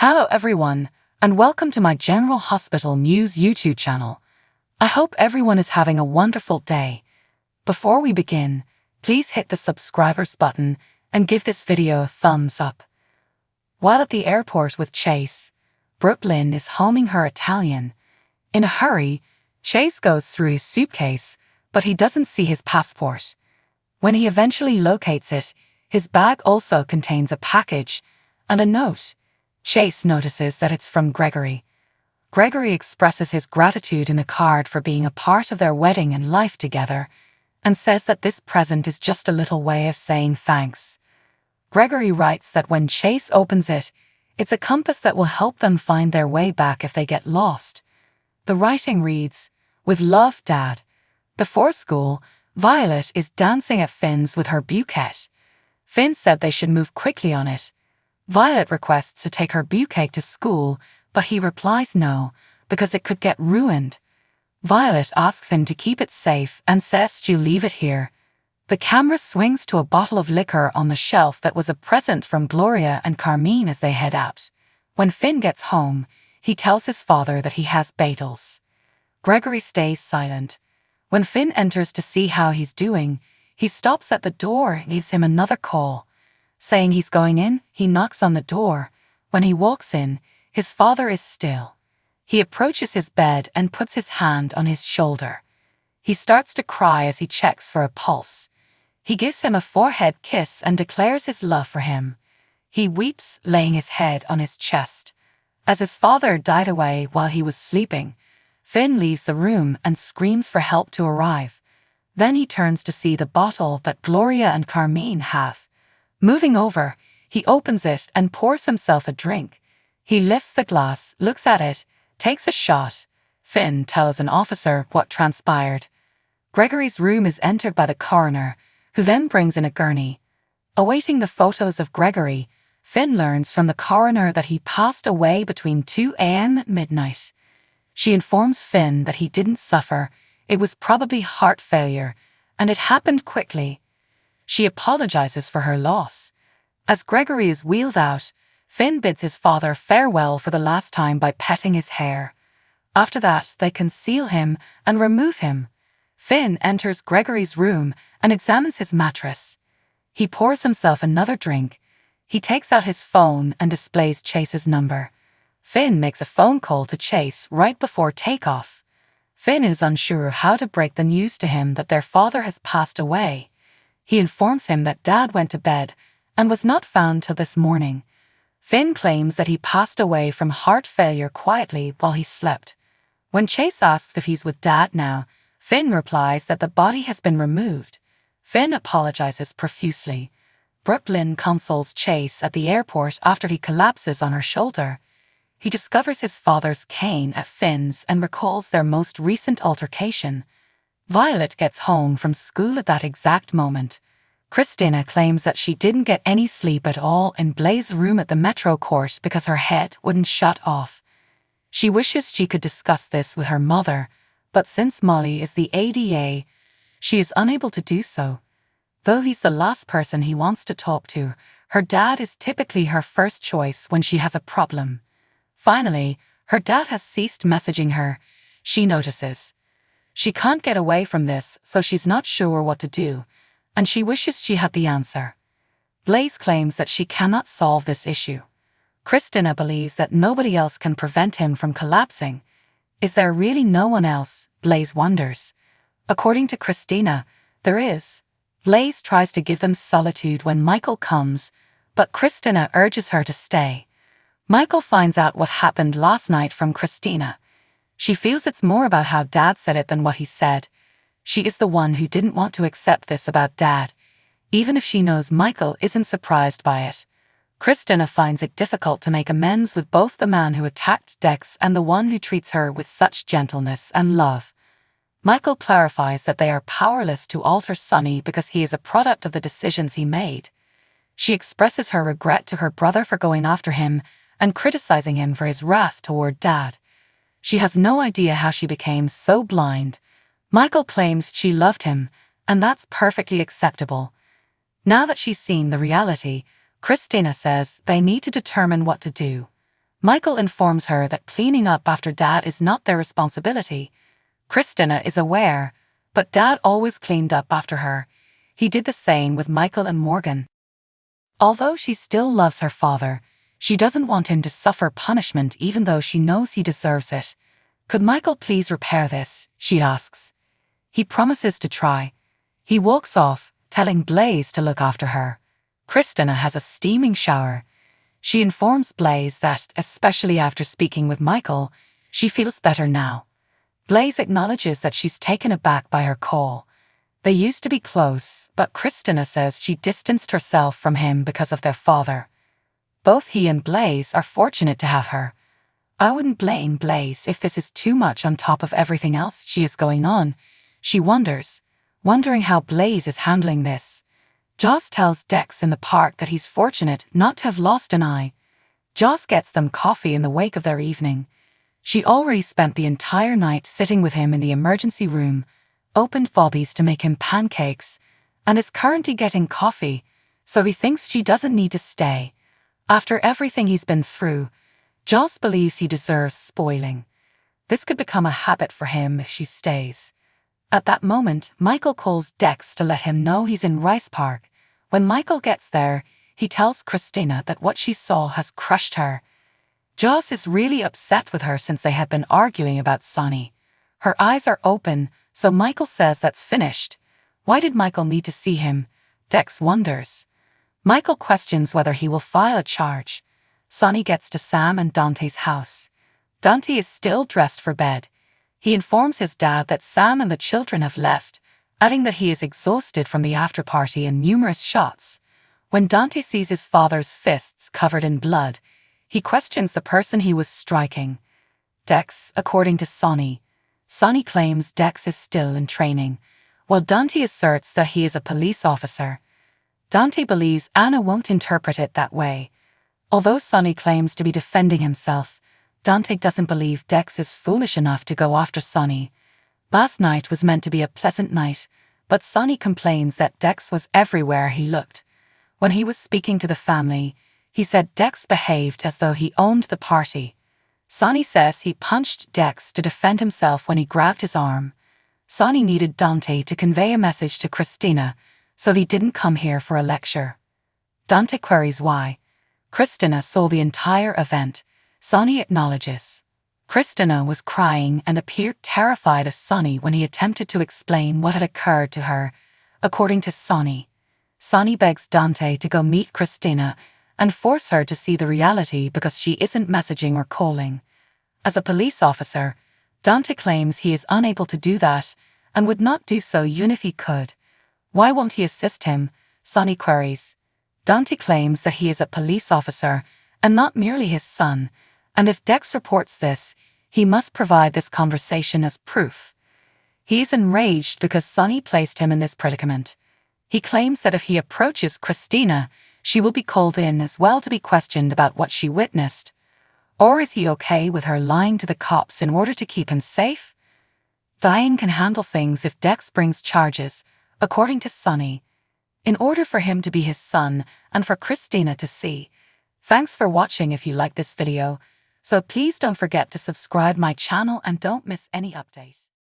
Hello everyone, and welcome to my General Hospital News YouTube channel. I hope everyone is having a wonderful day. Before we begin, please hit the subscribers button and give this video a thumbs up. While at the airport with Chase, Brooklyn is homing her Italian. In a hurry, Chase goes through his suitcase, but he doesn't see his passport. When he eventually locates it, his bag also contains a package and a note. Chase notices that it's from Gregory. Gregory expresses his gratitude in the card for being a part of their wedding and life together, and says that this present is just a little way of saying thanks. Gregory writes that when Chase opens it, it's a compass that will help them find their way back if they get lost. The writing reads, "With love, Dad." Before school, Violet is dancing at Finn's with her bouquet. Finn said they should move quickly on it. Violet requests to take her bouquet to school, but he replies no, because it could get ruined. Violet asks him to keep it safe and says to leave it here. The camera swings to a bottle of liquor on the shelf that was a present from Gloria and Carmine as they head out. When Finn gets home, he tells his father that he has Beatles. Gregory stays silent. When Finn enters to see how he's doing, he stops at the door and gives him another call. Saying he's going in, he knocks on the door. When he walks in, his father is still. He approaches his bed and puts his hand on his shoulder. He starts to cry as he checks for a pulse. He gives him a forehead kiss and declares his love for him. He weeps, laying his head on his chest. As his father died away while he was sleeping, Finn leaves the room and screams for help to arrive. Then he turns to see the bottle that Gloria and Carmine have. Moving over, he opens it and pours himself a drink. He lifts the glass, looks at it, takes a shot. Finn tells an officer what transpired. Gregory's room is entered by the coroner, who then brings in a gurney. Awaiting the photos of Gregory, Finn learns from the coroner that he passed away between 2 a.m. and midnight. She informs Finn that he didn't suffer, it was probably heart failure, and it happened quickly. She apologizes for her loss. As Gregory is wheeled out, Finn bids his father farewell for the last time by petting his hair. After that, they conceal him and remove him. Finn enters Gregory's room and examines his mattress. He pours himself another drink. He takes out his phone and displays Chase's number. Finn makes a phone call to Chase right before takeoff. Finn is unsure of how to break the news to him that their father has passed away. He informs him that Dad went to bed and was not found till this morning. Finn claims that he passed away from heart failure quietly while he slept. When Chase asks if he's with Dad now, Finn replies that the body has been removed. Finn apologizes profusely. Brooklyn consoles Chase at the airport after he collapses on her shoulder. He discovers his father's cane at Finn's and recalls their most recent altercation. Violet gets home from school at that exact moment. Christina claims that she didn't get any sleep at all in Blaze's room at the Metro Court because her head wouldn't shut off. She wishes she could discuss this with her mother, but since Molly is the ADA, she is unable to do so. Though he's the last person he wants to talk to, her dad is typically her first choice when she has a problem. Finally, her dad has ceased messaging her. She notices. She can't get away from this, so she's not sure what to do, and she wishes she had the answer. Blaze claims that she cannot solve this issue. Christina believes that nobody else can prevent him from collapsing. Is there really no one else? Blaze wonders. According to Christina, there is. Blaze tries to give them solitude when Michael comes, but Christina urges her to stay. Michael finds out what happened last night from Christina. She feels it's more about how Dad said it than what he said. She is the one who didn't want to accept this about Dad, even if she knows Michael isn't surprised by it. Christina finds it difficult to make amends with both the man who attacked Dex and the one who treats her with such gentleness and love. Michael clarifies that they are powerless to alter Sonny because he is a product of the decisions he made. She expresses her regret to her brother for going after him and criticizing him for his wrath toward Dad. She has no idea how she became so blind. Michael claims she loved him, and that's perfectly acceptable. Now that she's seen the reality, Christina says they need to determine what to do. Michael informs her that cleaning up after Dad is not their responsibility. Christina is aware, but Dad always cleaned up after her. He did the same with Michael and Morgan. Although she still loves her father, she doesn't want him to suffer punishment even though she knows he deserves it. Could Michael please repair this, she asks. He promises to try. He walks off, telling Blaze to look after her. Christina has a steaming shower. She informs Blaze that, especially after speaking with Michael, she feels better now. Blaze acknowledges that she's taken aback by her call. They used to be close, but Christina says she distanced herself from him because of their father. Both he and Blaze are fortunate to have her. I wouldn't blame Blaze if this is too much on top of everything else she has going on. She wondering how Blaze is handling this. Joss tells Dex in the park that he's fortunate not to have lost an eye. Joss gets them coffee in the wake of their evening. She already spent the entire night sitting with him in the emergency room, opened Bobby's to make him pancakes, and is currently getting coffee, so he thinks she doesn't need to stay. After everything he's been through, Joss believes he deserves spoiling. This could become a habit for him if she stays. At that moment, Michael calls Dex to let him know he's in Rice Park. When Michael gets there, he tells Christina that what she saw has crushed her. Joss is really upset with her since they had been arguing about Sonny. Her eyes are open, so Michael says that's finished. Why did Michael need to see him? Dex wonders. Michael questions whether he will file a charge. Sonny gets to Sam and Dante's house. Dante is still dressed for bed. He informs his dad that Sam and the children have left, adding that he is exhausted from the after-party and numerous shots. When Dante sees his father's fists covered in blood, he questions the person he was striking. Dex, according to Sonny. Sonny claims Dex is still in training, while Dante asserts that he is a police officer. Dante believes Anna won't interpret it that way. Although Sonny claims to be defending himself, Dante doesn't believe Dex is foolish enough to go after Sonny. Last night was meant to be a pleasant night, but Sonny complains that Dex was everywhere he looked. When he was speaking to the family, he said Dex behaved as though he owned the party. Sonny says he punched Dex to defend himself when he grabbed his arm. Sonny needed Dante to convey a message to Christina, so he didn't come here for a lecture. Dante queries why. Christina saw the entire event. Sonny acknowledges. Christina was crying and appeared terrified of Sonny when he attempted to explain what had occurred to her. According to Sonny, Sonny begs Dante to go meet Christina and force her to see the reality because she isn't messaging or calling. As a police officer, Dante claims he is unable to do that and would not do so even if he could. Why won't he assist him? Sonny queries. Dante claims that he is a police officer and not merely his son, and if Dex reports this, he must provide this conversation as proof. He is enraged because Sonny placed him in this predicament. He claims that if he approaches Christina, she will be called in as well to be questioned about what she witnessed. Or is he okay with her lying to the cops in order to keep him safe? Diane can handle things if Dex brings charges, according to Sonny. In order for him to be his son and for Christina to see. Thanks for watching if you like this video, so please don't forget to subscribe my channel and don't miss any update.